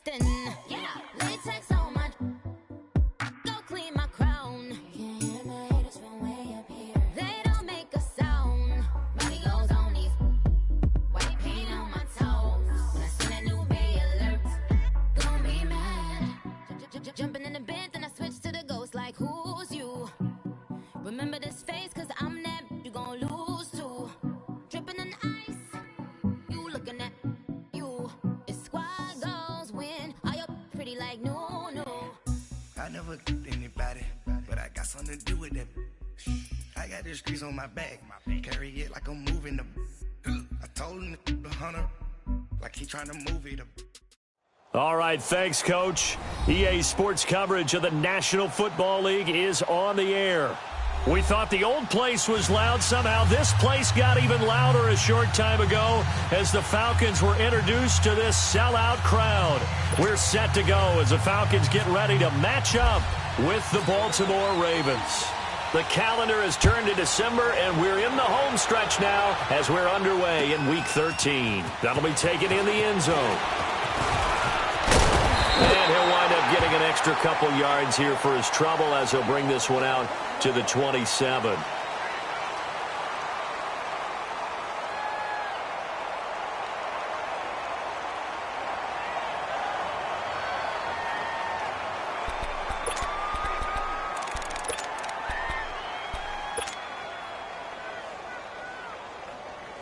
Houston. Yeah, latex on my. Go clean my crown. Can't hear my haters from way up here. They don't make a sound. Money goes on these. White paint on my toes. When I send a new bay alert, gonna be mad. Jumping in the bed, then I switch to the ghost. Like who's you? Remember this face, cause I'm that you gon' lose to. Dripping in ice, you looking at you. It's squad goals win. Are you pretty like no? I never anybody, but I got something to do with that. I got the streets on my back, carry it like I'm moving the. I told him the hunter, like he trying to move it. All right, thanks, Coach. EA Sports coverage of the National Football League is on the air. We thought the old place was loud. Somehow this place got even louder a short time ago as the Falcons were introduced to this sellout crowd. We're set to go as the Falcons get ready to match up with the Baltimore Ravens. The calendar has turned to December, and we're in the home stretch now as we're underway in Week 13. That'll be taken in the end zone. And he'll wind up getting an extra couple yards here for his trouble as he'll bring this one out to the 27.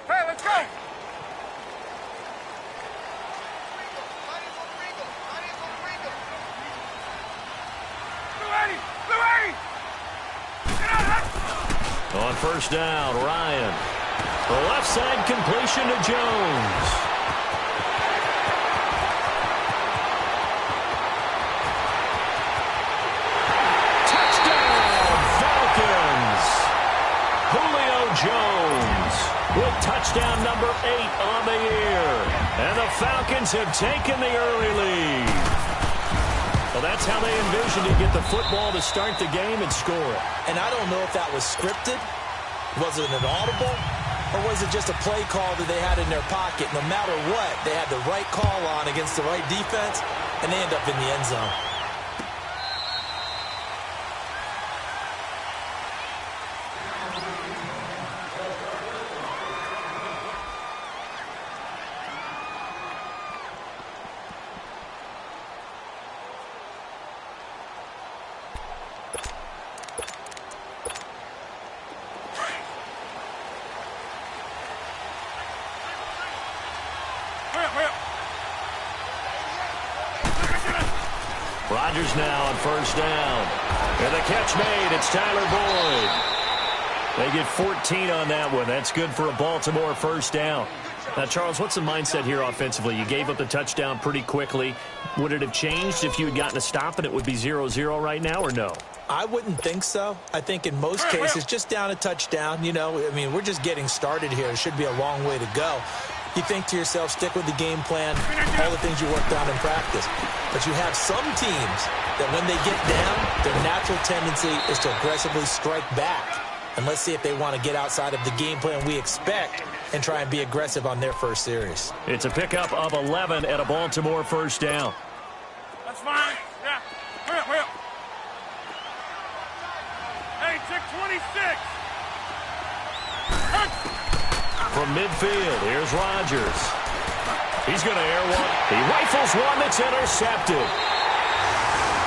Hey, let's go! On first down, Ryan. The left side completion to Jones. Touchdown, Falcons. Julio Jones with touchdown number 8 on the year. And the Falcons have taken the early lead. Well, that's how they envisioned to get the football to start the game and score it. And I don't know if that was scripted, was it an audible, or was it just a play call that they had in their pocket? No matter what, they had the right call on against the right defense, and they end up in the end zone. Rodgers now on first down. And the catch made. It's Tyler Boyd. They get 14 on that one. That's good for a Baltimore first down. Now, Charles, what's the mindset here offensively? You gave up the touchdown pretty quickly. Would it have changed if you had gotten a stop and it would be 0-0 right now, or no? I wouldn't think so. I think in most cases, just down a touchdown, you know, I mean, we're just getting started here. It should be a long way to go. You think to yourself, stick with the game plan, all the things you worked on in practice. But you have some teams that when they get down, their natural tendency is to aggressively strike back. And let's see if they want to get outside of the game plan we expect and try and be aggressive on their first series. It's a pickup of 11 at a Baltimore first down. That's fine. Yeah. Hurry up. Hey, check 26. From midfield, here's Rodgers. He's going to air one. He rifles one that's intercepted.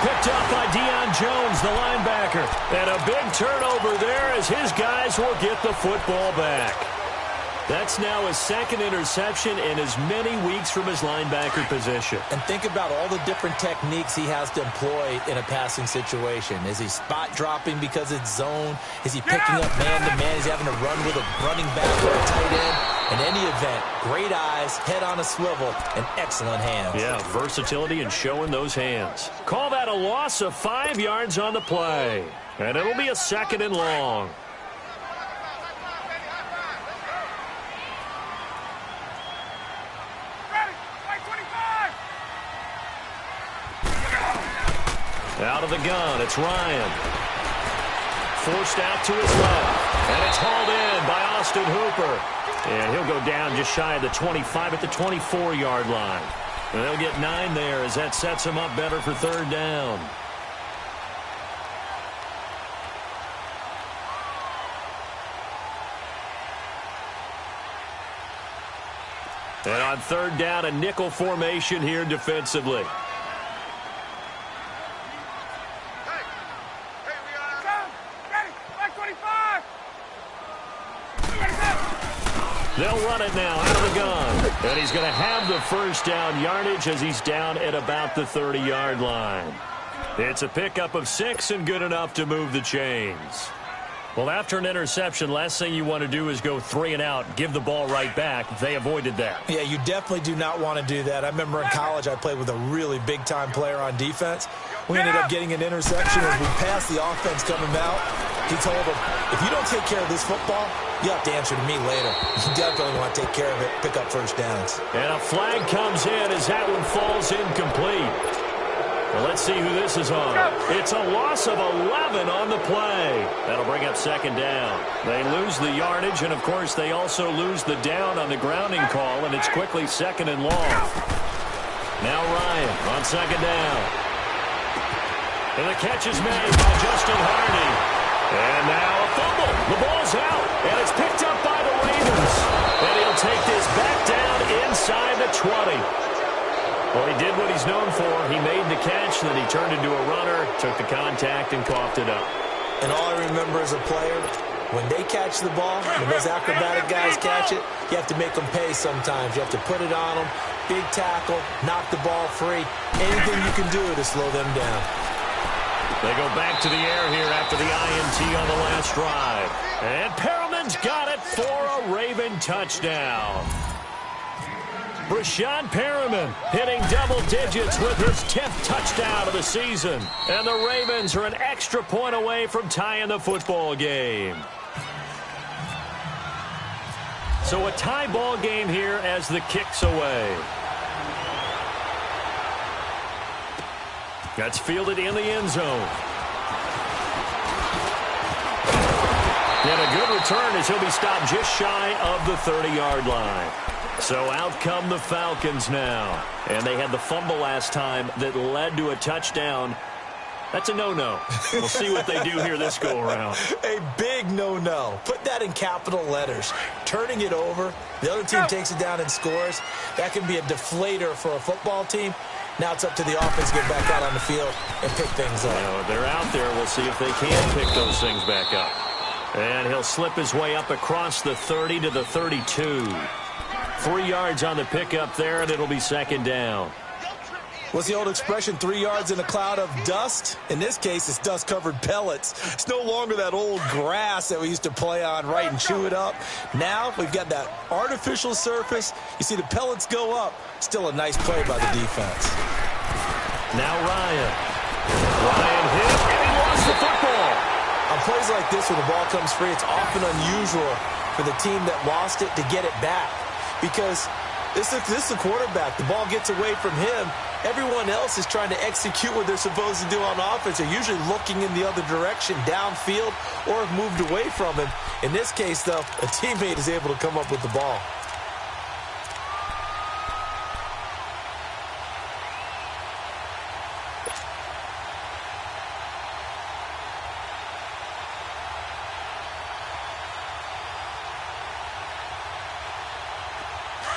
Picked up by Deion Jones, the linebacker. And a big turnover there as his guys will get the football back. That's now his second interception in as many weeks from his linebacker position. And think about all the different techniques he has to employ in a passing situation. Is he spot dropping because it's zone? Is he picking up man-to-man? Is he having to run with a running back or a tight end? In any event, great eyes, head on a swivel, and excellent hands. Yeah, versatility and showing those hands. Call that a loss of 5 yards on the play. And it'll be a second and long. Out of the gun, it's Ryan. Forced out to his left. And it's hauled in by Austin Hooper. And he'll go down just shy of the 25 at the 24-yard line. They'll get 9 there as that sets them up better for third down. And on third down, a nickel formation here defensively. They'll run it now out of the gun. And he's going to have the first down yardage as he's down at about the 30-yard line. It's a pickup of 6 and good enough to move the chains. Well, after an interception, last thing you want to do is go 3 and out, give the ball right back. They avoided that. Yeah, you definitely do not want to do that. I remember in college I played with a really big-time player on defense. We ended up getting an interception as we passed the offense coming out. He told him, if you don't take care of this football, you have to answer to me later. You definitely want to take care of it, pick up first downs. And a flag comes in as that one falls incomplete. Well, let's see who this is on. It's a loss of 11 on the play. That'll bring up second down. They lose the yardage, and, of course, they also lose the down on the grounding call, and it's quickly second and long. Now Ryan on second down. And the catch is made by Justin Hardy. And now a fumble. The ball's out, and it's picked up by the Ravens. And he'll take this back down inside the 20. Well, he did what he's known for. He made the catch, then he turned into a runner, took the contact, and coughed it up. And all I remember as a player, when they catch the ball, when those acrobatic guys catch it, you have to make them pay sometimes. You have to put it on them, big tackle, knock the ball free. Anything you can do to slow them down. They go back to the air here after the INT on the last drive. And Perriman's got it for a Raven touchdown. Brashad Perriman hitting double digits with his 10th touchdown of the season. And the Ravens are an extra point away from tying the football game. So a tie ball game here as the kick's away. That's fielded in the end zone. And a good return as he'll be stopped just shy of the 30-yard line. So out come the Falcons now. And they had the fumble last time that led to a touchdown. That's a no-no. We'll see what they do here this go-around. A big no-no. Put that in capital letters. Turning it over, the other team takes it down and scores. That can be a deflator for a football team. Now it's up to the offense to get back out on the field and pick things up. Well, they're out there. We'll see if they can pick those things back up. And he'll slip his way up across the 30 to the 32. 3 yards on the pickup there, and it'll be second down. What's the old expression, 3 yards in a cloud of dust? In this case, it's dust-covered pellets. It's no longer that old grass that we used to play on, right, and chew it up. Now we've got that artificial surface. You see the pellets go up. Still a nice play by the defense. Now Ryan. Ryan hit, and he lost the football. On plays like this where the ball comes free, it's often unusual for the team that lost it to get it back. Because this is the quarterback. The ball gets away from him. Everyone else is trying to execute what they're supposed to do on offense. They're usually looking in the other direction, downfield, or have moved away from him. In this case, though, a teammate is able to come up with the ball.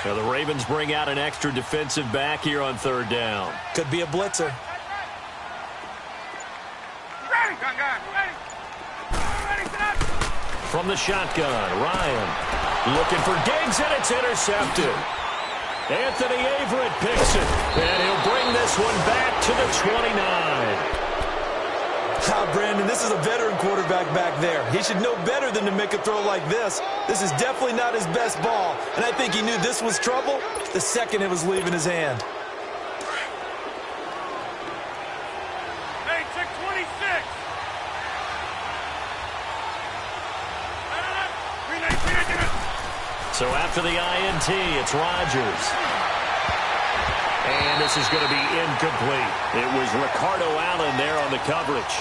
Now the Ravens bring out an extra defensive back here on third down. Could be a blitzer. From the shotgun, Ryan looking for Diggs, and it's intercepted. Anthony Averett picks it, and he'll bring this one back to the 29. Brandon, this is a veteran quarterback back there. He should know better than to make a throw like this. This is definitely not his best ball, and I think he knew this was trouble the second it was leaving his hand. Hey, check 26. So after the INT, it's Rodgers. And this is going to be incomplete. It was Ricardo Allen there on the coverage.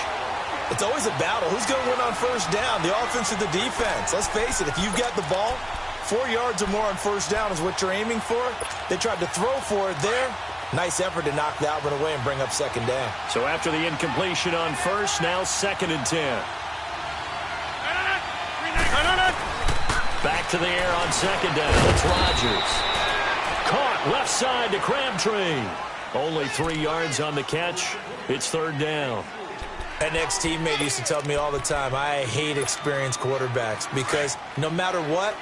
It's always a battle. Who's going to win on first down, the offense or the defense? Let's face it, if you've got the ball, 4 yards or more on first down is what you're aiming for. They tried to throw for it there. Nice effort to knock that one away and bring up second down. So after the incompletion on first, now 2nd and 10. Back to the air on second down. It's Rodgers. Caught left side to Crabtree. Only 3 yards on the catch. It's 3rd down. An ex-teammate used to tell me all the time, I hate experienced quarterbacks because no matter what,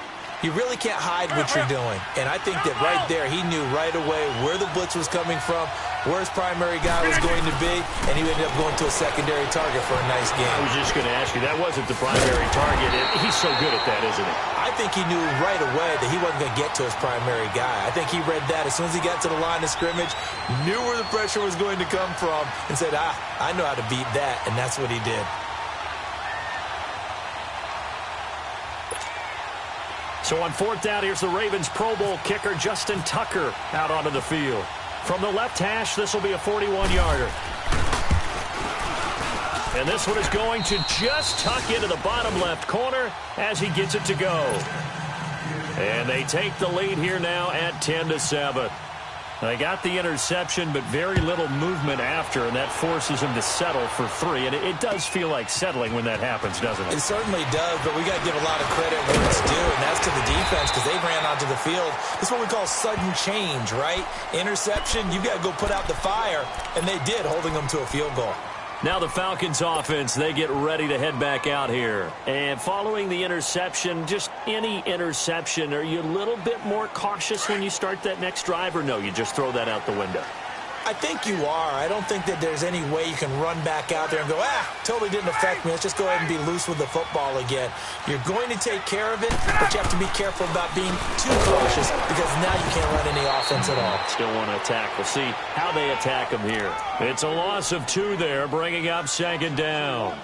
you really can't hide what you're doing. And I think that right there, he knew right away where the blitz was coming from, where his primary guy was going to be, and he ended up going to a secondary target for a nice game. I was just going to ask you, that wasn't the primary target. He's so good at that, isn't he? I think he knew right away that he wasn't going to get to his primary guy. I think he read that as soon as he got to the line of scrimmage, knew where the pressure was going to come from, and said, I know how to beat that, and that's what he did. So on 4th down, here's the Ravens Pro Bowl kicker, Justin Tucker, out onto the field. From the left hash, this will be a 41-yarder. And this one is going to just tuck into the bottom left corner as he gets it to go. And they take the lead here now at 10-7. They got the interception, but very little movement after, and that forces him to settle for 3. And it does feel like settling when that happens, doesn't it? It certainly does, but we got to give a lot of credit where it's due, and that's to the defense because they ran onto the field. This is what we call sudden change, right? Interception, you've got to go put out the fire, and they did, holding them to a field goal. Now the Falcons offense, they get ready to head back out here. And following the interception, just any interception, are you a little bit more cautious when you start that next drive, or no, you just throw that out the window? I think you are. I don't think that there's any way you can run back out there and go, totally didn't affect me. Let's just go ahead and be loose with the football again. You're going to take care of it, but you have to be careful about being too cautious because now you can't run any offense at all. Still want to attack. We'll see how they attack him here. It's a loss of 2 there, bringing up 2nd down.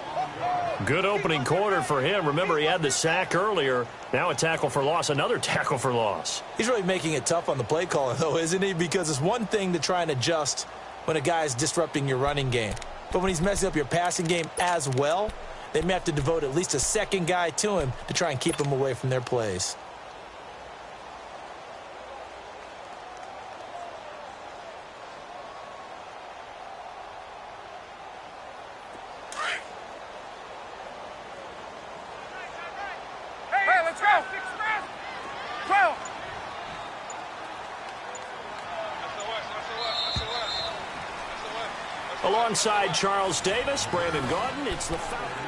Good opening quarter for him. Remember, he had the sack earlier. Now a tackle for loss, another tackle for loss. He's really making it tough on the play caller, though, isn't he? Because it's one thing to try and adjust when a guy is disrupting your running game. But when he's messing up your passing game as well, they may have to devote at least a second guy to him to try and keep him away from their plays. Hey, let's go! 12! Alongside Charles Davis, Brandon Gaudin, it's the Falcons.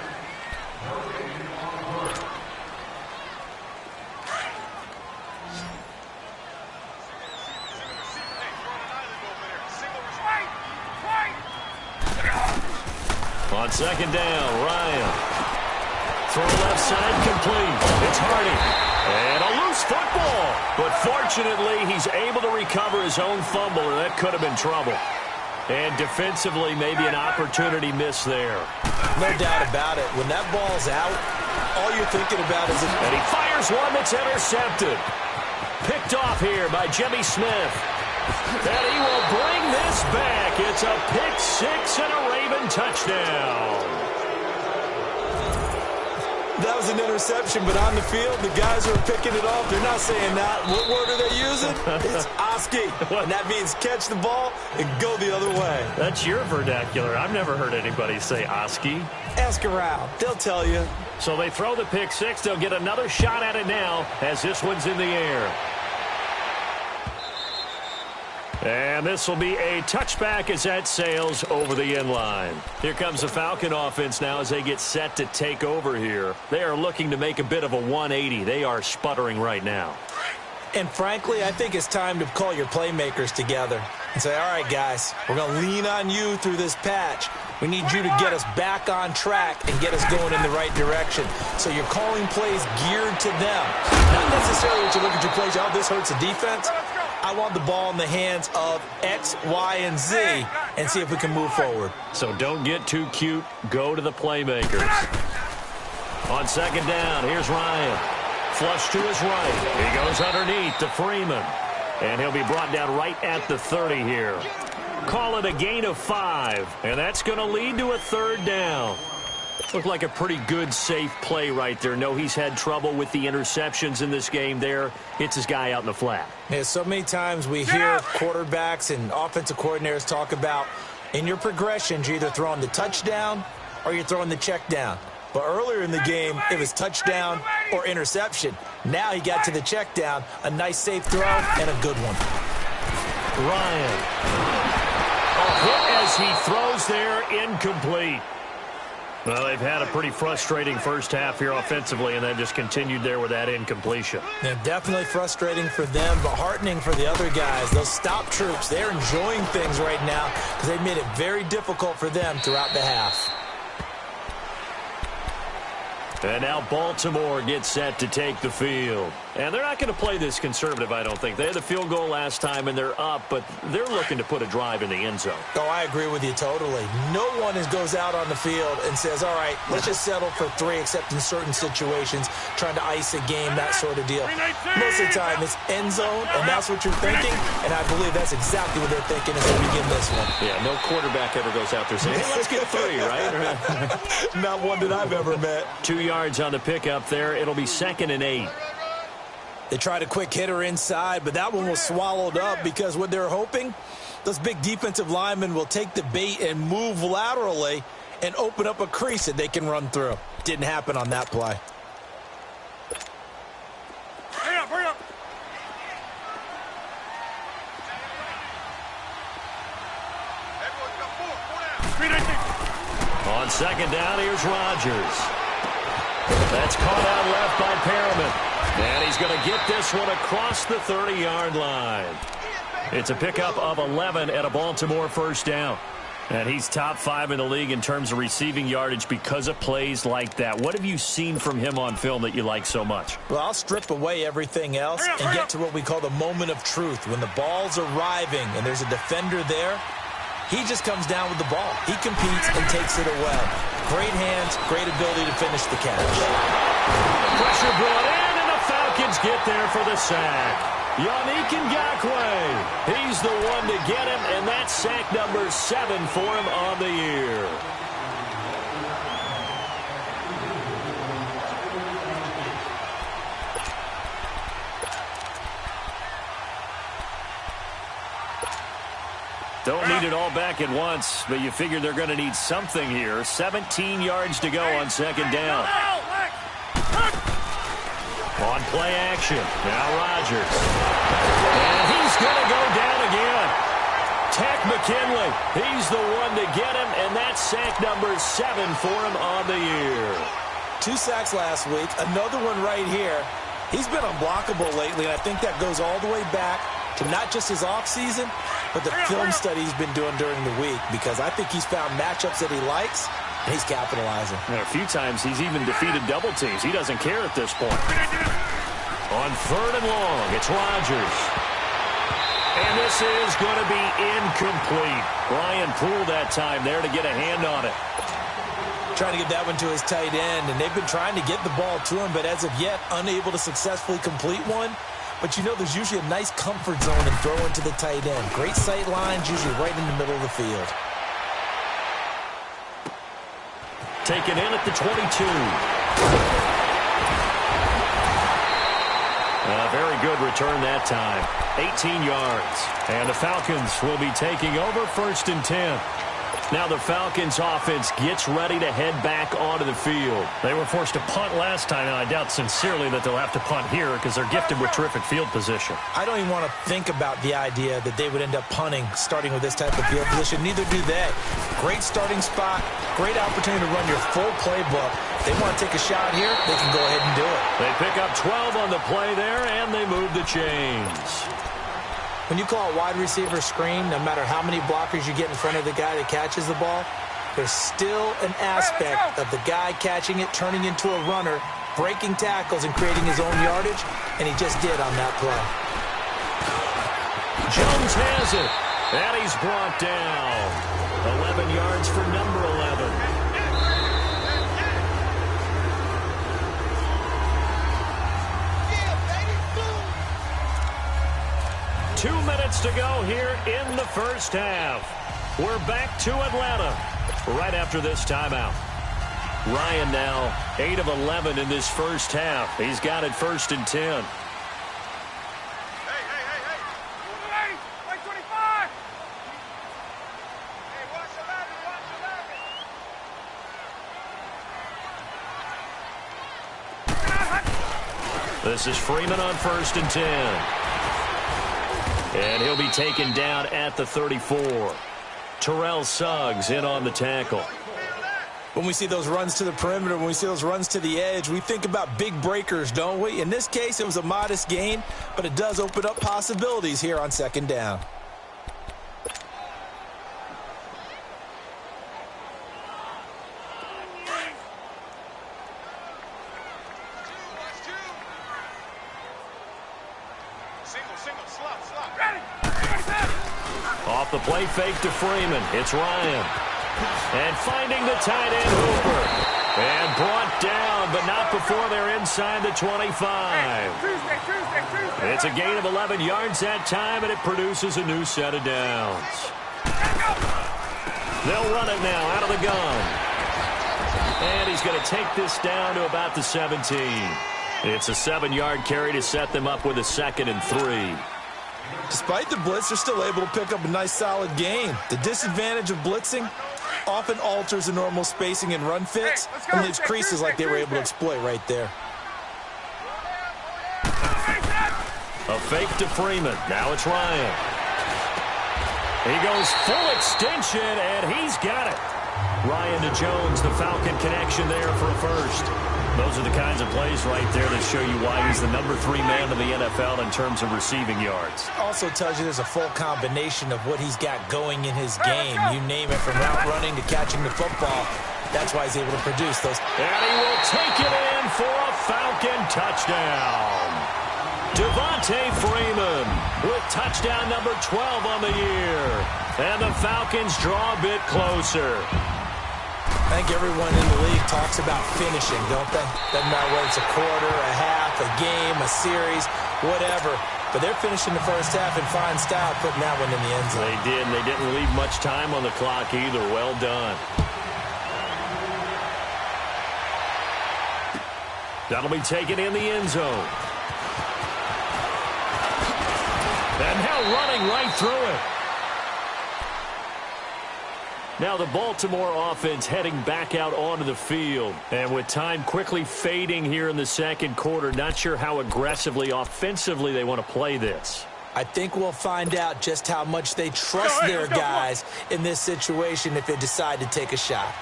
On 2nd down, Ryan. Throw left side complete. It's Hardy. And a loose football. But fortunately, he's able to recover his own fumble, and that could have been trouble. And defensively, maybe an opportunity miss there. No doubt about it. When that ball's out, all you're thinking about is... And he fires one that's intercepted. Picked off here by Jimmy Smith. And he will bring this back. It's a pick 6 and a Raven touchdown. That was an interception, but on the field, the guys who are picking it off, they're not saying that. What word are they using? It's Oski. And that means catch the ball and go the other way. That's your vernacular. I've never heard anybody say Oski. Ask around. They'll tell you. So they throw the pick 6. They'll get another shot at it now as this one's in the air. And this will be a touchback as that sails over the end line. Here comes the Falcon offense now as they get set to take over here. They are looking to make a bit of a 180. They are sputtering right now. And frankly, I think it's time to call your playmakers together and say, all right, guys, we're going to lean on you through this patch. We need you to get us back on track and get us going in the right direction. So you're calling plays geared to them. Not necessarily that you look at your plays, oh, this hurts the defense. I want the ball in the hands of X, Y, and Z and see if we can move forward. So don't get too cute. Go to the playmakers. On 2nd down, here's Ryan. Flush to his right. He goes underneath to Freeman. And he'll be brought down right at the 30 here. Call it a gain of 5. And that's going to lead to a 3rd down. Looked like a pretty good, safe play right there. No, he's had trouble with the interceptions in this game there. Hits his guy out in the flat. Yeah, so many times we hear quarterbacks and offensive coordinators talk about in your progressions, you're either throwing the touchdown or you're throwing the check down. But earlier in the game, it was touchdown or interception. Now he got to the check down, a nice safe throw, and a good one. Ryan. A hit as he throws there, incomplete. Well, they've had a pretty frustrating first half here offensively, and they've just continued there with that incompletion. Yeah, definitely frustrating for them, but heartening for the other guys. Those stop troops, they're enjoying things right now because they've made it very difficult for them throughout the half. And now Baltimore gets set to take the field. And they're not going to play this conservative, I don't think. They had the field goal last time, and they're up, but they're looking to put a drive in the end zone. Oh, I agree with you totally. No one goes out on the field and says, all right, let's just settle for 3, except in certain situations, trying to ice a game, that sort of deal. Most of the time, it's end zone, and that's what you're thinking, and I believe that's exactly what they're thinking as they begin this one. Yeah, no quarterback ever goes out there saying, hey, let's get 3, right? Not one that I've ever met. 2 yards on the pickup there. It'll be 2nd and 8. They tried a quick hitter inside, but that one was swallowed up because what they're hoping, those big defensive linemen will take the bait and move laterally and open up a crease that they can run through. Didn't happen on that play. Hurry up, hurry up. On 2nd down, here's Rodgers. That's caught out left by Perriman. And he's going to get this one across the 30-yard line. It's a pickup of 11 at a Baltimore first down. And he's top 5 in the league in terms of receiving yardage because of plays like that. What have you seen from him on film that you like so much? Well, I'll strip away everything else and get to what we call the moment of truth. When the ball's arriving and there's a defender there, he just comes down with the ball. He competes and takes it away. Great hands, great ability to finish the catch. Pressure brought in, and the Falcons get there for the sack. Yannick Ngakoue, he's the one to get him, and that's sack number 7 for him on the year. Don't need it all back at once, but you figure they're going to need something here. 17 yards to go on 2nd down. On play action, now Rodgers. And he's going to go down again. Tech McKinley, he's the one to get him, and that's sack number 7 for him on the year. 2 sacks last week, another one right here. He's been unblockable lately, and I think that goes all the way back to not just his offseason, but the film study he's been doing during the week, because I think he's found matchups that he likes, and he's capitalizing. And a few times he's even defeated double teams. He doesn't care at this point. On 3rd and long, it's Rodgers. And this is going to be incomplete. Brian Poole that time there to get a hand on it. Trying to get that one to his tight end, and they've been trying to get the ball to him, but as of yet, unable to successfully complete one. But you know there's usually a nice comfort zone in throwing to the tight end. Great sight lines, usually right in the middle of the field. Taken in at the 22. A very good return that time. 18 yards. And the Falcons will be taking over 1st and 10. Now the Falcons offense gets ready to head back onto the field. They were forced to punt last time, and I doubt sincerely that they'll have to punt here because they're gifted with terrific field position. I don't even want to think about the idea that they would end up punting starting with this type of field position. Neither do they. Great starting spot, great opportunity to run your full playbook. If they want to take a shot here, they can go ahead and do it. They pick up 12 on the play there, and they move the chains. When you call a wide receiver screen, no matter how many blockers you get in front of the guy that catches the ball, there's still an aspect of the guy catching it, turning into a runner, breaking tackles and creating his own yardage, and he just did on that play. Jones has it, and he's brought down. 11 yards for number 11. 2 minutes to go here in the first half. We're back to Atlanta right after this timeout. Ryan now 8 of 11 in this first half. He's got it 1st and 10. This is Freeman on 1st and 10. And he'll be taken down at the 34. Terrell Suggs in on the tackle. When we see those runs to the perimeter, when we see those runs to the edge, we think about big breakers, don't we? In this case, it was a modest gain, but it does open up possibilities here on 2nd down. Off the play fake to Freeman. It's Ryan. And finding the tight end Hooper. And brought down, but not before they're inside the 25. It's a gain of 11 yards that time, and it produces a new set of downs. They'll run it now out of the gun. And he's going to take this down to about the 17. It's a 7-yard carry to set them up with a 2nd and 3. Despite the blitz, they're still able to pick up a nice, solid gain. The disadvantage of blitzing often alters the normal spacing and run fits and leaves creases like they were able to exploit right there. A fake to Freeman. Now it's Ryan. He goes full extension, and he's got it. Ryan to Jones, the Falcon connection there for a first. Those are the kinds of plays right there that show you why he's the number 3 man in the NFL in terms of receiving yards. Also tells you there's a full combination of what he's got going in his game. You name it, from route running to catching the football. That's why he's able to produce those. And he will take it in for a Falcon touchdown. Devontae Freeman with touchdown number 12 on the year. And the Falcons draw a bit closer. I think everyone in the league talks about finishing, don't they? Doesn't matter whether it's a quarter, a half, a game, a series, whatever. But they're finishing the first half in fine style, putting that one in the end zone. They did, and they didn't leave much time on the clock either. Well done. That'll be taken in the end zone. And now running right through it. Now the Baltimore offense heading back out onto the field. And with time quickly fading here in the second quarter, not sure how aggressively, offensively they want to play this. I think we'll find out just how much they trust their guys in this situation if they decide to take a shot.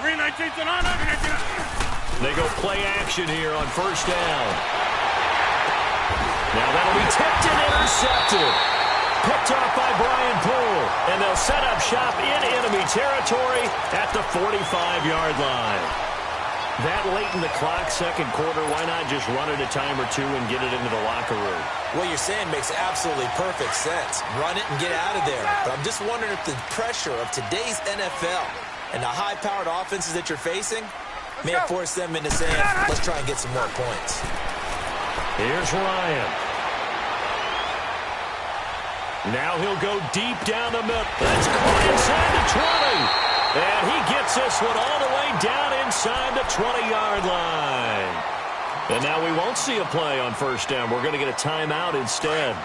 They go play action here on 1st down. Now that'll be tipped and intercepted. Picked off by Brian Poole, and they'll set up shop in enemy territory at the 45-yard line. That late in the clock, second quarter, why not just run it a time or two and get it into the locker room? What you're saying makes absolutely perfect sense. Run it and get out of there. But I'm just wondering if the pressure of today's NFL and the high-powered offenses that you're facing may have forced them into saying, let's try and get some more points. Here's Ryan. Now he'll go deep down the middle. That's caught inside the 20. And he gets this one all the way down inside the 20-yard line. And now we won't see a play on 1st down. We're going to get a timeout instead,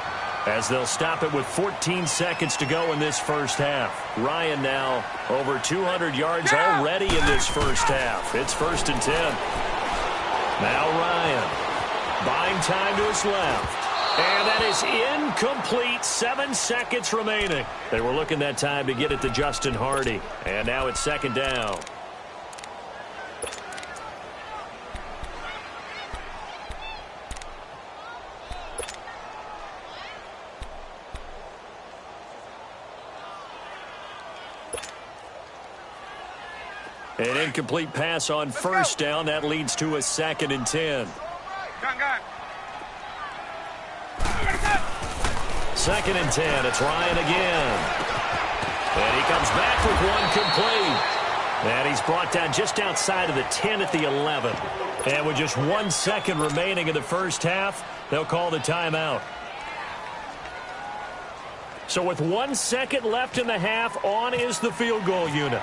as they'll stop it with 14 seconds to go in this first half. Ryan now over 200 yards already in this first half. It's 1st and 10. Now Ryan buying time to his left. And that is incomplete. 7 seconds remaining. They were looking that time to get it to Justin Hardy. And now it's 2nd down. An incomplete pass on 1st down. That leads to a 2nd and 10. 2nd and 10. It's Ryan again. And he comes back with one complete. And he's brought down just outside of the 10 at the 11. And with just 1 second remaining in the first half, they'll call the timeout. So with 1 second left in the half, on is the field goal unit.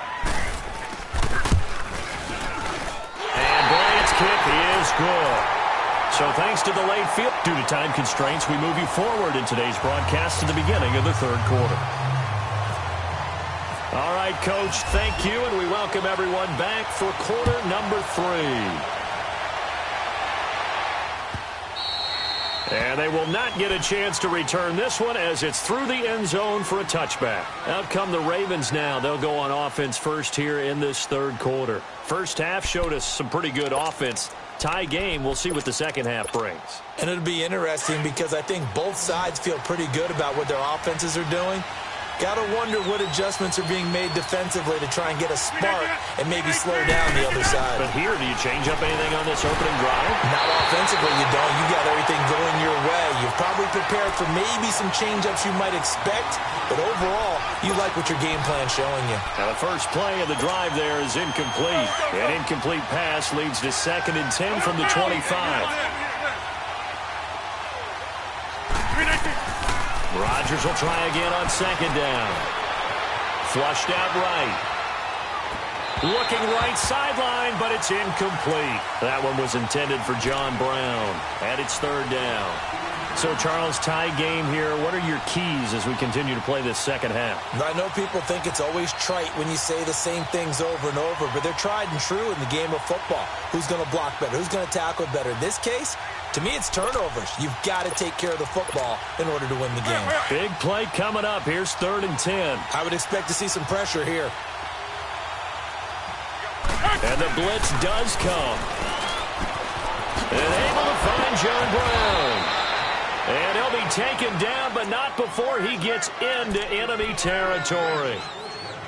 kick is good. So thanks to the late field, due to time constraints, we move you forward in today's broadcast to the beginning of the third quarter. All right, Coach, thank you, and we welcome everyone back for quarter number 3. And they will not get a chance to return this one as it's through the end zone for a touchback. Out come the Ravens now. They'll go on offense first here in this third quarter. First half showed us some pretty good offense. Tie game. We'll see what the second half brings. And it'll be interesting because I think both sides feel pretty good about what their offenses are doing. Got to wonder what adjustments are being made defensively to try and get a spark and maybe slow down the other side. But here, do you change up anything on this opening drive? Not offensively, you don't. You got everything going your way. You've probably prepared for maybe some change-ups you might expect, but overall, you like what your game plan's showing you. Now, the first play of the drive there is incomplete. An incomplete pass leads to 2nd and 10 from the 25. Rodgers will try again on 2nd down. Flushed out right. Looking right sideline, but it's incomplete. That one was intended for John Brown. And it's 3rd down. So, Charles, tie game here. What are your keys as we continue to play this second half? I know people think it's always trite when you say the same things over and over, but they're tried and true in the game of football. Who's going to block better? Who's going to tackle better? In this case, to me, it's turnovers. You've got to take care of the football in order to win the game. Big play coming up. Here's 3rd and 10. I would expect to see some pressure here. And the blitz does come. And able to find John Brown. And he'll be taken down, but not before he gets into enemy territory.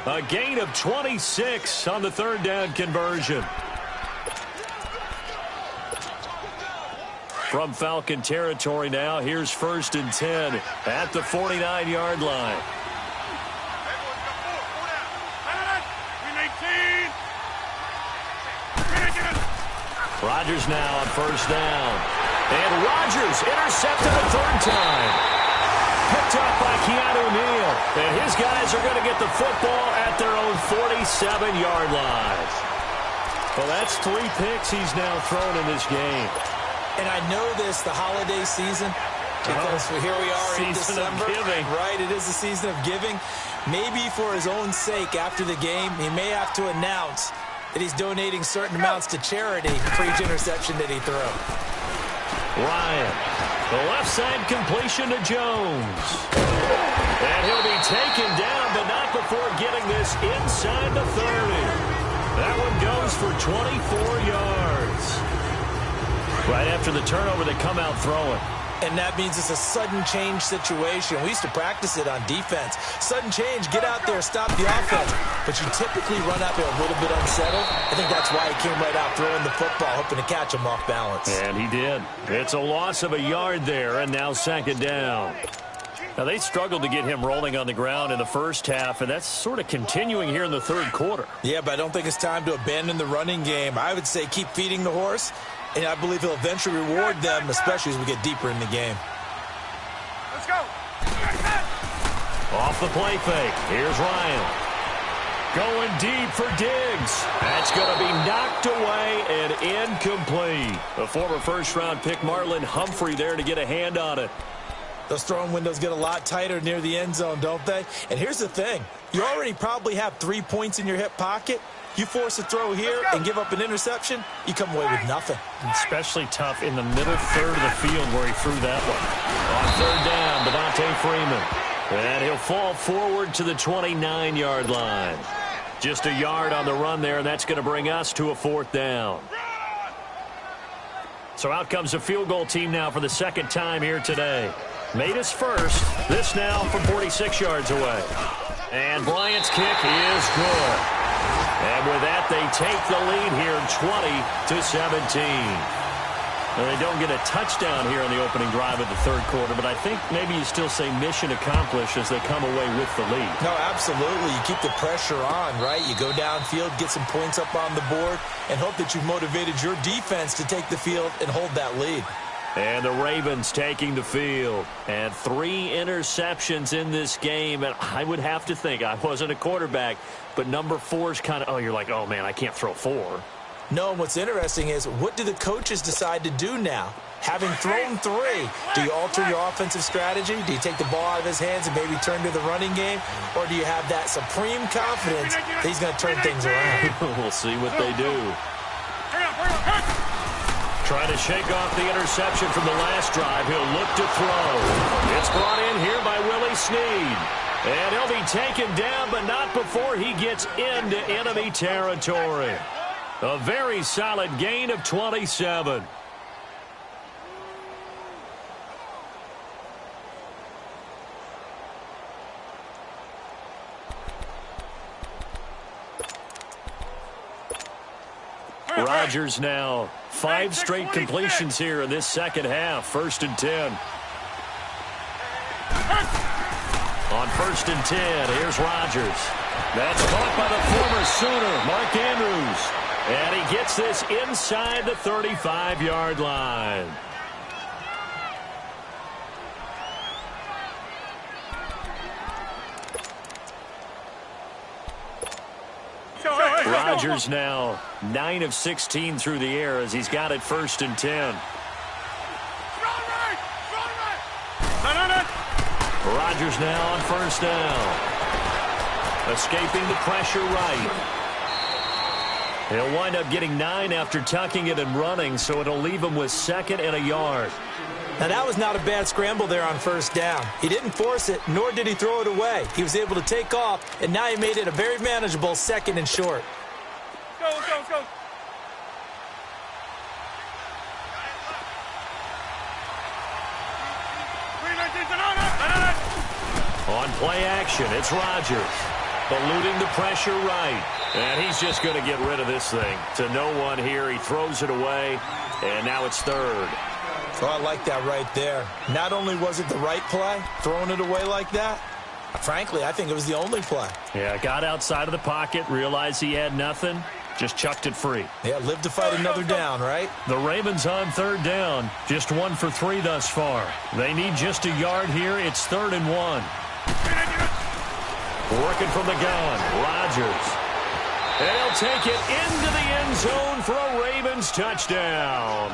A gain of 26 on the 3rd down conversion. From Falcon territory now, here's 1st and 10 at the 49-yard line. Rodgers now on 1st down. And Rodgers intercepted the 3rd time. Picked up by Keanu Neal. And his guys are going to get the football at their own 47-yard line. Well, that's 3 picks he's now thrown in this game. And I know this, the holiday season, because here we are in December. Season of giving. Right, it is the season of giving. Maybe for his own sake after the game, he may have to announce that he's donating certain amounts to charity for each interception that he throws. Ryan, the left side completion to Jones. And he'll be taken down, but not before getting this inside the 30. That one goes for 24 yards. Right after the turnover, they come out throwing. And that means it's a sudden change situation. We used to practice it on defense. Sudden change, get out there, stop the offense. But you typically run out there a little bit unsettled. I think that's why he came right out throwing the football, hoping to catch him off balance. And he did. It's a loss of a yard there, and now 2nd down. Now, they struggled to get him rolling on the ground in the first half, and that's sort of continuing here in the 3rd quarter. Yeah, but I don't think it's time to abandon the running game. I would say keep feeding the horse. And I believe he'll eventually reward them, especially as we get deeper in the game. Let's go. Off the play fake. Here's Ryan. Going deep for Diggs. That's going to be knocked away and incomplete. The former first-round pick Marlon Humphrey there to get a hand on it. Those throwing windows get a lot tighter near the end zone, don't they? And here's the thing. You already probably have 3 points in your hip pocket. You force a throw here and give up an interception, you come away with nothing. Especially tough in the middle third of the field where he threw that one. On 3rd down, Devontae Freeman. And he'll fall forward to the 29-yard line. Just a yard on the run there, and that's going to bring us to a 4th down. So out comes the field goal team now for the 2nd time here today. Made his first. This now from 46 yards away. And Bryant's kick is good. And with that, they take the lead here 20-17. And they don't get a touchdown here in the opening drive of the 3rd quarter, but I think maybe you still say mission accomplished as they come away with the lead. No, absolutely. You keep the pressure on, right? You go downfield, get some points up on the board, and hope that you've motivated your defense to take the field and hold that lead. And the Ravens taking the field. And 3 interceptions in this game. And I would have to think, I wasn't a quarterback, but number 4 is kind of, you're like, oh, man, I can't throw 4. No, what's interesting is, what do the coaches decide to do now? Having thrown 3, do you alter your offensive strategy? Do you take the ball out of his hands and maybe turn to the running game? Or do you have that supreme confidence that he's going to turn things around? We'll see what they do. Trying to shake off the interception from the last drive. He'll look to throw. It's brought in here by Willie Snead. And he'll be taken down, but not before he gets into enemy territory. A very solid gain of 27. Rodgers now 5 straight completions here in this second half. 1st and 10. On 1st and 10, here's Rodgers. That's caught by the former Sooner, Mark Andrews. And he gets this inside the 35-yard line. Rodgers now 9 of 16 through the air as he's got it 1st and 10. Rodgers now on 1st down. Escaping the pressure right. He'll wind up getting 9 after tucking it and running, so it'll leave him with 2nd and a yard. Now, that was not a bad scramble there on 1st down. He didn't force it, nor did he throw it away. He was able to take off, and now he made it a very manageable 2nd and short. Let's go. On play action, it's Rodgers. Eluding the pressure right. And he's just going to get rid of this thing. To no one here. He throws it away, and now it's 3rd. Oh, I like that right there. Not only was it the right play, throwing it away like that, frankly, I think it was the only play. Yeah, got outside of the pocket, realized he had nothing, just chucked it free. Yeah, live to fight another down, right? The Ravens on 3rd down, just 1 for 3 thus far. They need just a yard here. It's 3rd and 1. Working from the gun, Rodgers. And he'll take it into the end zone for a Ravens touchdown.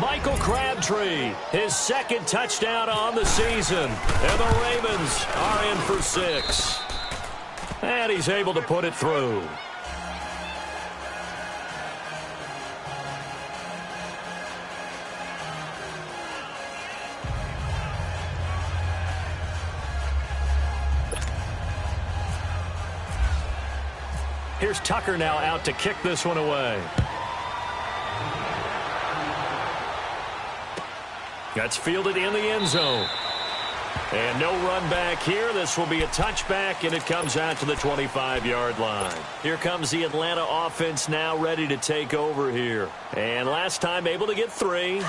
Michael Crabtree, his 2nd touchdown on the season. And the Ravens are in for 6. And he's able to put it through. Here's Tucker now out to kick this one away. That's fielded in the end zone. And no run back here. This will be a touchback, and it comes out to the 25-yard line. Here comes the Atlanta offense now ready to take over here. And last time able to get 3.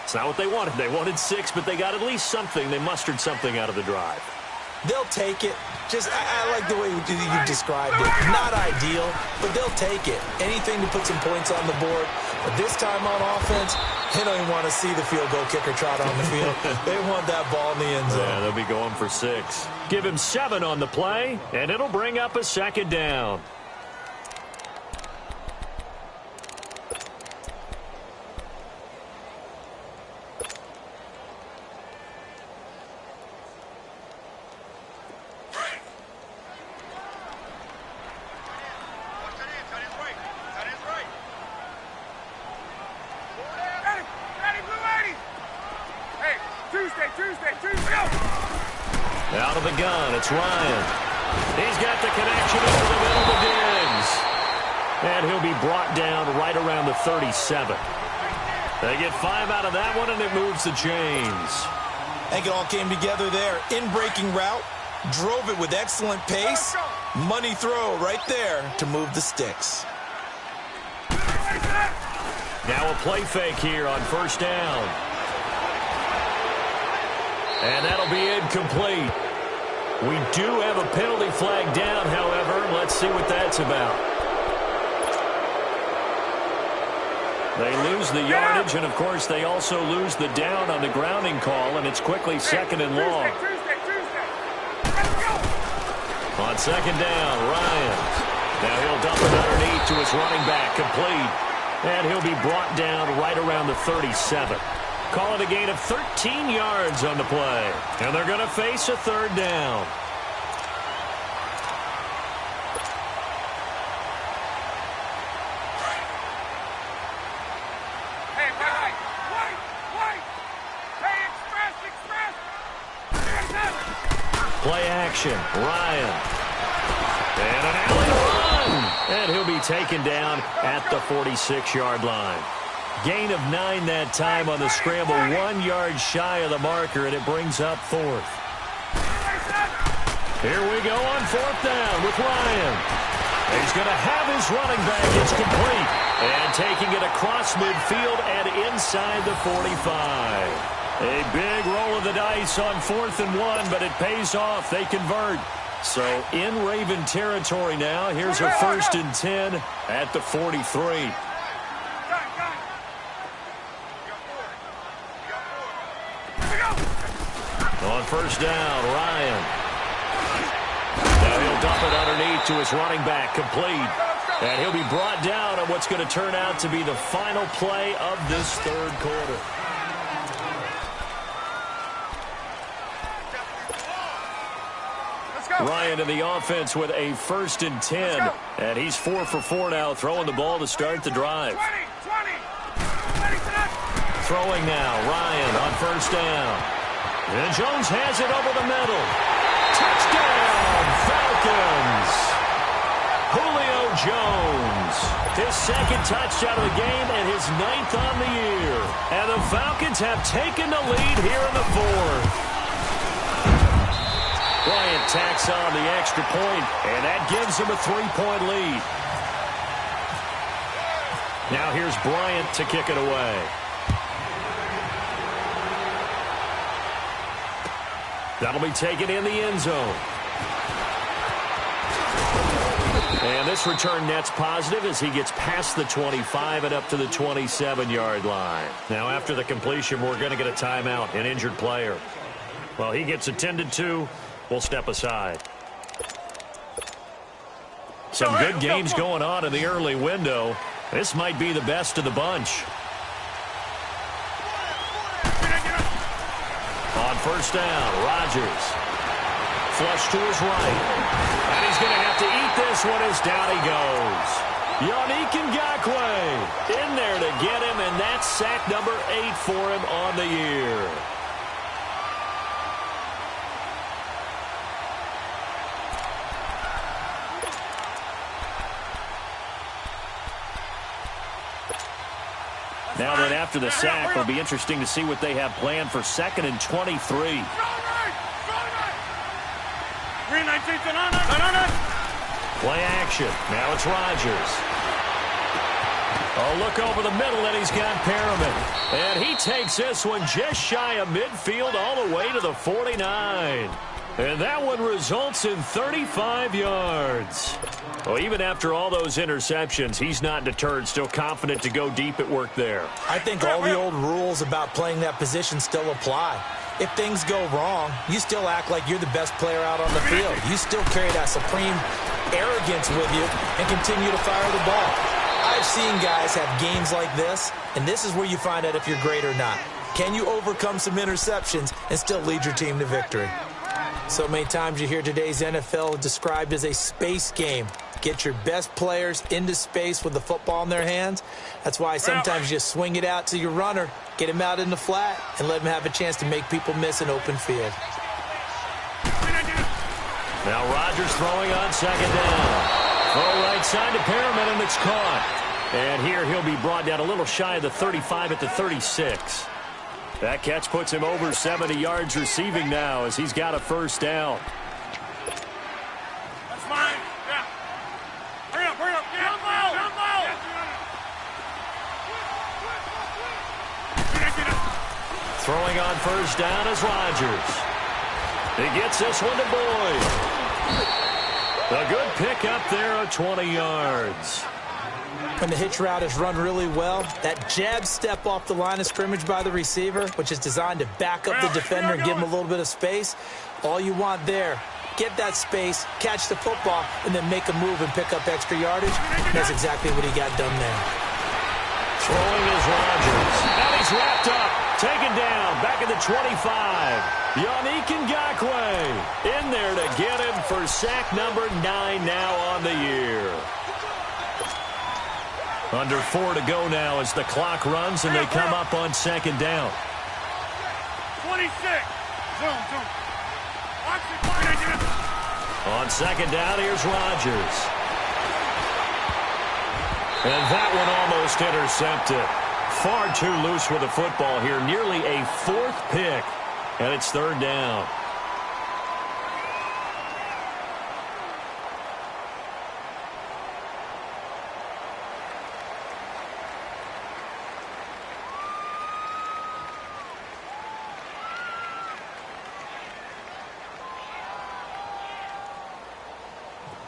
It's not what they wanted. They wanted 6, but they got at least something. They mustered something out of the drive. They'll take it. I like the way you described it. Not ideal, but they'll take it. Anything to put some points on the board. But this time on offense, they don't even want to see the field goal kicker trot on the field. They want that ball in the end zone. Yeah, they'll be going for 6. Give him 7 on the play, and it'll bring up a 2nd down. Out of the gun, it's Ryan. He's got the connection over the middle to Diggs. And he'll be brought down right around the 37. They get 5 out of that one, and it moves the chains. I think it all came together there. In-breaking route, drove it with excellent pace. Money throw right there to move the sticks. Now a play fake here on 1st down. And that'll be incomplete. We do have a penalty flag down, however. Let's see what that's about. They lose the yardage, and, of course, they also lose the down on the grounding call, and it's quickly 2nd and long. On 2nd down, Ryan. Now he'll dump it underneath to his running back, complete. And he'll be brought down right around the 37. Call it a gain of 13 yards on the play. And they're going to face a third down. Play action, Ryan. And an alley run. And he'll be taken down at the 46-yard line. Gain of 9 that time on the scramble, 1 yard shy of the marker, and it brings up fourth. Here we go on fourth down with Ryan. He's going to have his running back. It's complete. And taking it across midfield and inside the 45. A big roll of the dice on 4th and 1, but it pays off. They convert. So in Raven territory now. Here's a 1st and 10 at the 43. On first down, Ryan. Now he'll dump it underneath to his running back, complete. And he'll be brought down on what's going to turn out to be the final play of this third quarter. Ryan in the offense with a 1st and 10. And he's 4 for 4 now, throwing the ball to start the drive. Throwing now, Ryan on first down. And Jones has it over the middle. Touchdown, Falcons. Julio Jones. His 2nd touchdown of the game and his 9th on the year. And the Falcons have taken the lead here in the 4th. Bryant tacks on the extra point, and that gives him a 3-point lead. Now here's Bryant to kick it away. That'll be taken in the end zone. And this return net's positive as he gets past the 25 and up to the 27-yard line. Now after the completion, we're going to get a timeout, an injured player. Well, he gets attended to. We'll step aside. Some good games going on in the early window. This might be the best of the bunch. On first down, Rodgers. Flush to his right. And he's going to have to eat this one as down he goes. Yannick Ngakoue in there to get him, and that's sack number 8 for him on the year. Now that after the sack, it'll be interesting to see what they have planned for 2nd and 23. Play action. Now it's Rodgers. A look over the middle, and he's got Perriman. And he takes this one just shy of midfield all the way to the 49. And that one results in 35 yards. Well, even after all those interceptions, he's not deterred, still confident to go deep at work there. I think all the old rules about playing that position still apply. If things go wrong, you still act like you're the best player out on the field. You still carry that supreme arrogance with you and continue to fire the ball. I've seen guys have games like this, and this is where you find out if you're great or not. Can you overcome some interceptions and still lead your team to victory? So many times you hear today's NFL described as a space game. Get your best players into space with the football in their hands. That's why sometimes you swing it out to your runner, get him out in the flat, and let him have a chance to make people miss an open field. Now Rodgers throwing on 2nd down. Throw right side to Perriman, and it's caught. And here he'll be brought down a little shy of the 35 at the 36. That catch puts him over 70 yards receiving now as he's got a first down. That's mine. Yeah. Hurry up, hurry up. Jump ball. Jump ball. Throwing on first down is Rodgers. He gets this one to Boyd. A good pickup there of 20 yards. When the hitch route is run really well, that jab step off the line of scrimmage by the receiver, which is designed to back up the defender and give him a little bit of space, all you want there, get that space, catch the football, and then make a move and pick up extra yardage. That's exactly what he got done there. Throwing is Rodgers. And he's wrapped up. Taken down. Back at the 25. Yannick Ngakoue in there to get him for sack number 9 now on the year. Under 4 to go now as the clock runs and they come up on second down. 26. Zoom. Watch it. On second down, here's Rodgers. And that one almost intercepted. Far too loose with the football here. Nearly a 4th pick. And it's third down.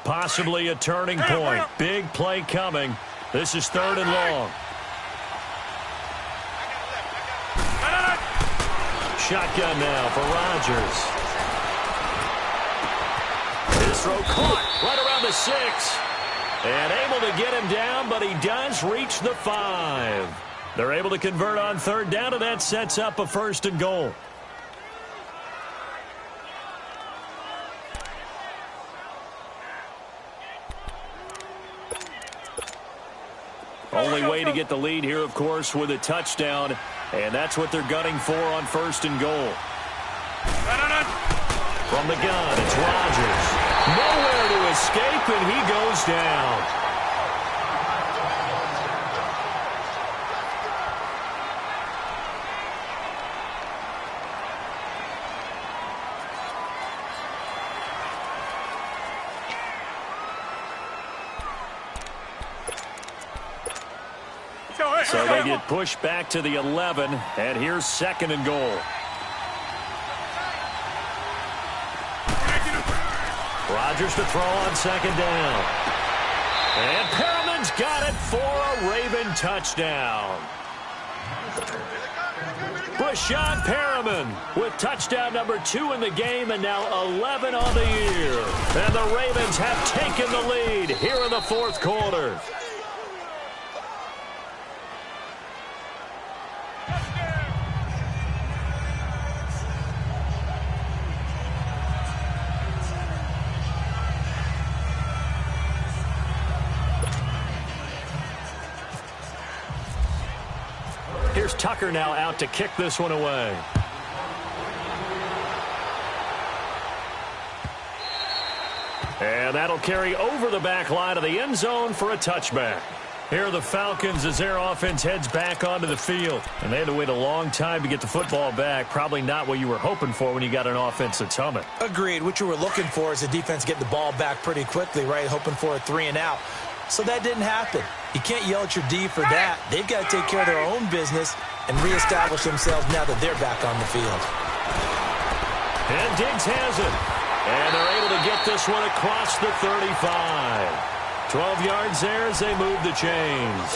Possibly a turning point. Big play coming. This is third and long. Shotgun now for Rodgers. His throw caught right around the 6. And able to get him down, but he does reach the 5. They're able to convert on third down, and that sets up a first and goal. Only way to get the lead here, of course, with a touchdown. And that's what they're gunning for on first and goal. From the gun, it's Rodgers. Nowhere to escape, and he goes down. So they get pushed back to the 11, and here's second and goal. Rodgers to throw on second down. And Perriman's got it for a Raven touchdown. Brashad Perriman with touchdown number 2 in the game, and now 11 on the year. And the Ravens have taken the lead here in the fourth quarter. Here's Tucker now out to kick this one away. And that'll carry over the back line of the end zone for a touchback. Here are the Falcons as their offense heads back onto the field. And they had to wait a long time to get the football back. Probably not what you were hoping for when you got an offense that's humming. Agreed. What you were looking for is the defense getting the ball back pretty quickly, right? Hoping for a 3 and out. So that didn't happen. You can't yell at your D for that. They've got to take care of their own business and reestablish themselves now that they're back on the field. And Diggs has it. And they're able to get this one across the 35. 12 yards there as they move the chains.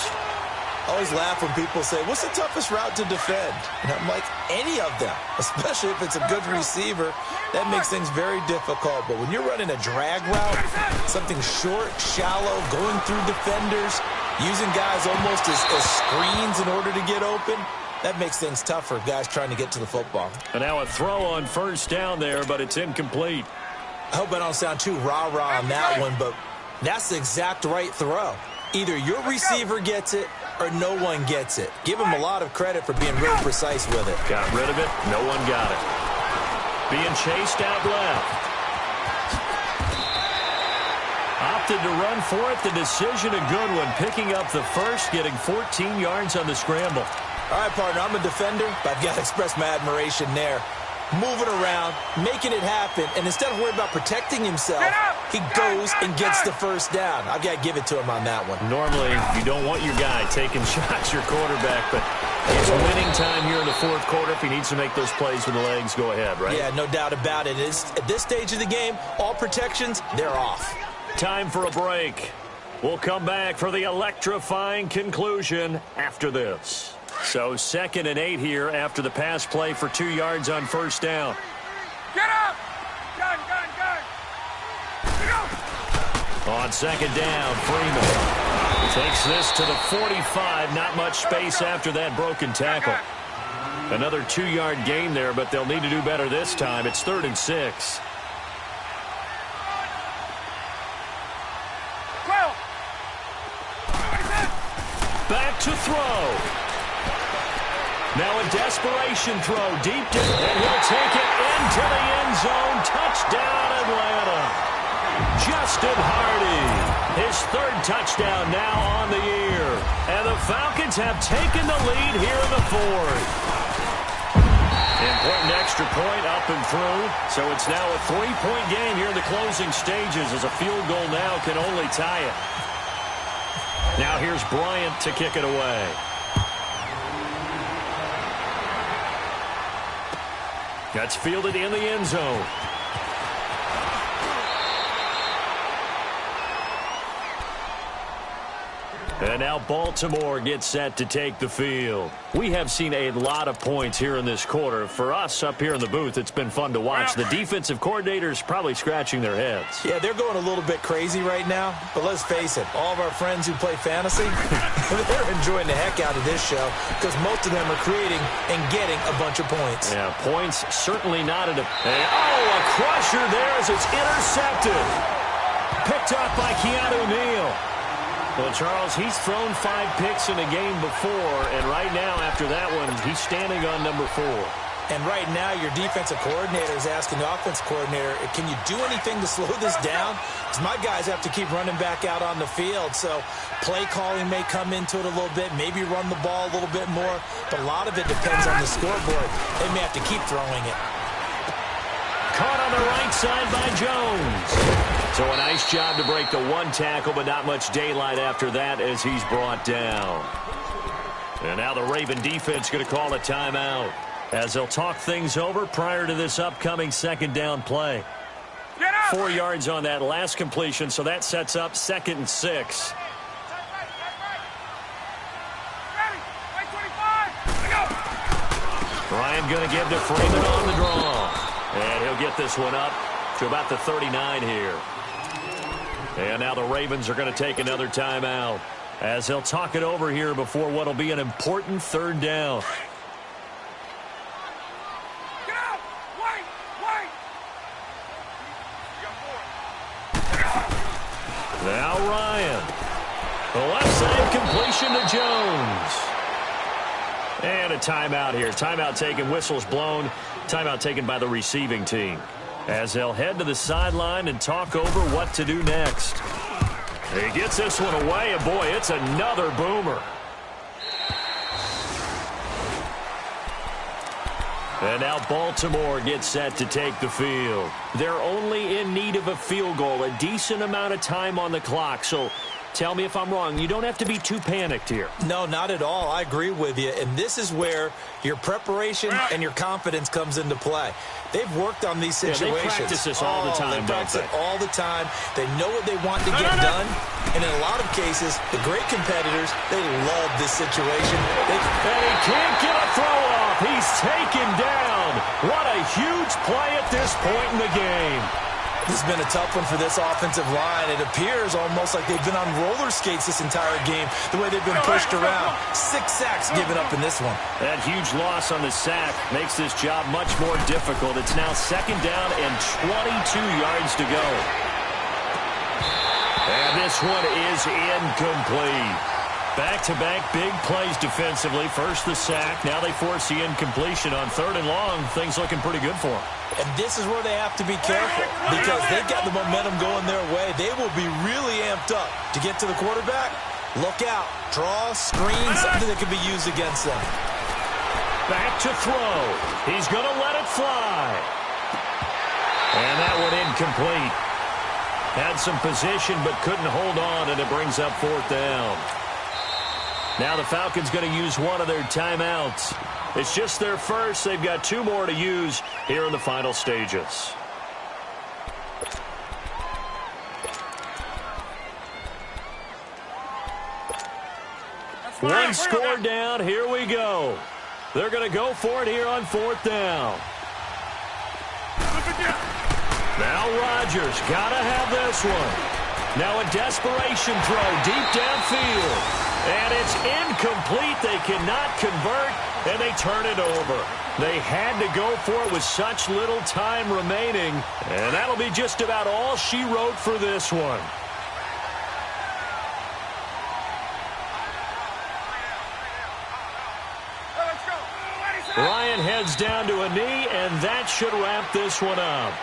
I always laugh when people say, what's the toughest route to defend? And I'm like, any of them, especially if it's a good receiver. That makes things very difficult. But when you're running a drag route, something short, shallow, going through defenders, using guys almost as screens in order to get open, that makes things tough for guys trying to get to the football. And now a throw on first down there, but it's incomplete. I hope I don't sound too rah-rah on that one, but that's the exact right throw. Either your receiver gets it or no one gets it. Give him a lot of credit for being really precise with it. Got rid of it. No one got it. Being chased out left. Opted to run for it. The decision a good one. Picking up the first, getting 14 yards on the scramble. All right, partner, I'm a defender, but I've got to express my admiration there. Moving around, making it happen, and instead of worrying about protecting himself, he goes and gets the first down. I've got to give it to him on that one. Normally, you don't want your guy taking shots, your quarterback, but it's winning time here in the fourth quarter. If he needs to make those plays with the legs, go ahead, right? Yeah, no doubt about it. At this stage of the game, all protections, they're off. Time for a break. We'll come back for the electrifying conclusion after this. So 2nd and 8 here after the pass play for 2 yards on first down. Get up! Gun! On second down, Freeman takes this to the 45. Not much space after that broken tackle. Another 2-yard gain there, but they'll need to do better this time. It's 3rd and 6. Back to throw. Now a desperation throw deep down, and he'll take it into the end zone. Touchdown, Atlanta. Justin Hardy, his 3rd touchdown now on the year. And the Falcons have taken the lead here in the 4th. Important extra point up and through. So it's now a 3-point game here in the closing stages, as a field goal now can only tie it. Now here's Bryant to kick it away. That's fielded in the end zone. And now Baltimore gets set to take the field. We have seen a lot of points here in this quarter. For us up here in the booth, it's been fun to watch. The defensive coordinators probably scratching their heads. Yeah, they're going a little bit crazy right now. But let's face it, all of our friends who play fantasy, they're enjoying the heck out of this show because most of them are creating and getting a bunch of points. Yeah, points certainly not at a... a crusher there as it's intercepted. Picked up by Keanu Neal. Well, Charles, he's thrown 5 picks in a game before, and right now, after that one, he's standing on number 4. And right now, your defensive coordinator is asking the offensive coordinator, can you do anything to slow this down? Because my guys have to keep running back out on the field, so play calling may come into it a little bit, maybe run the ball a little bit more, but a lot of it depends on the scoreboard. They may have to keep throwing it. Caught on the right side by Jones. So a nice job to break the 1 tackle, but not much daylight after that as he's brought down. And now the Raven defense going to call a timeout as they'll talk things over prior to this upcoming 2nd down play. 4 yards on that last completion, so that sets up 2nd and 6. Ryan going to give to Freeman on the draw. And he'll get this one up to about the 39 here. And now the Ravens are going to take another timeout as they'll talk it over here before what will be an important 3rd down. Get out! Wait! Now Ryan. The left side completion to Jones. And a timeout here. Timeout taken, whistles blown. Timeout taken by the receiving team as they'll head to the sideline and talk over what to do next. He gets this one away, and boy, it's another boomer. And now Baltimore gets set to take the field. They're only in need of a field goal, a decent amount of time on the clock, so tell me if I'm wrong. You don't have to be too panicked here. No, not at all. I agree with you. And this is where your preparation and your confidence comes into play. They've worked on these situations. Yeah, they practice this all the time, they practice don't it all the time. They know what they want to get done. And in a lot of cases, the great competitors, they love this situation. And he can't get a throw off. He's taken down. What a huge play at this point in the game. This has been a tough one for this offensive line. It appears almost like they've been on roller skates this entire game, the way they've been pushed around. 6 sacks given up in this one. That huge loss on the sack makes this job much more difficult. It's now 2nd down and 22 yards to go. And this one is incomplete. Back-to-back big plays defensively. First the sack. Now they force the incompletion on 3rd and long. Things looking pretty good for them. And this is where they have to be careful because they've got the momentum going their way. They will be really amped up to get to the quarterback. Look out. Draw, screen, something that could be used against them. Back to throw. He's going to let it fly. And that one incomplete. Had some position but couldn't hold on, and it brings up 4th down. Now the Falcons going to use one of their timeouts. It's just their first. They've got 2 more to use here in the final stages. One score down. Here we go. They're going to go for it here on 4th down. Now Rodgers got to have this one. Now a desperation throw deep downfield. And it's incomplete. They cannot convert, and they turn it over. They had to go for it with such little time remaining. And that'll be just about all she wrote for this one. Ryan heads down to a knee, and that should wrap this one up.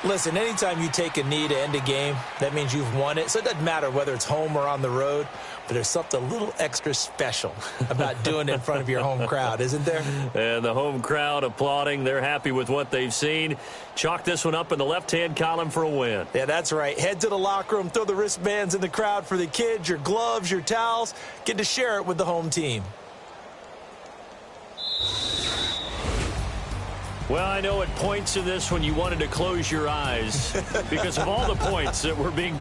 Listen, anytime you take a knee to end a game, that means you've won it. So it doesn't matter whether it's home or on the road, but there's something a little extra special about doing it in front of your home crowd, isn't there? And the home crowd applauding. They're happy with what they've seen. Chalk this one up in the left-hand column for a win. Yeah, that's right. Head to the locker room, throw the wristbands in the crowd for the kids, your gloves, your towels. Get to share it with the home team. Well, I know at points in this when you wanted to close your eyes because of all the points that were being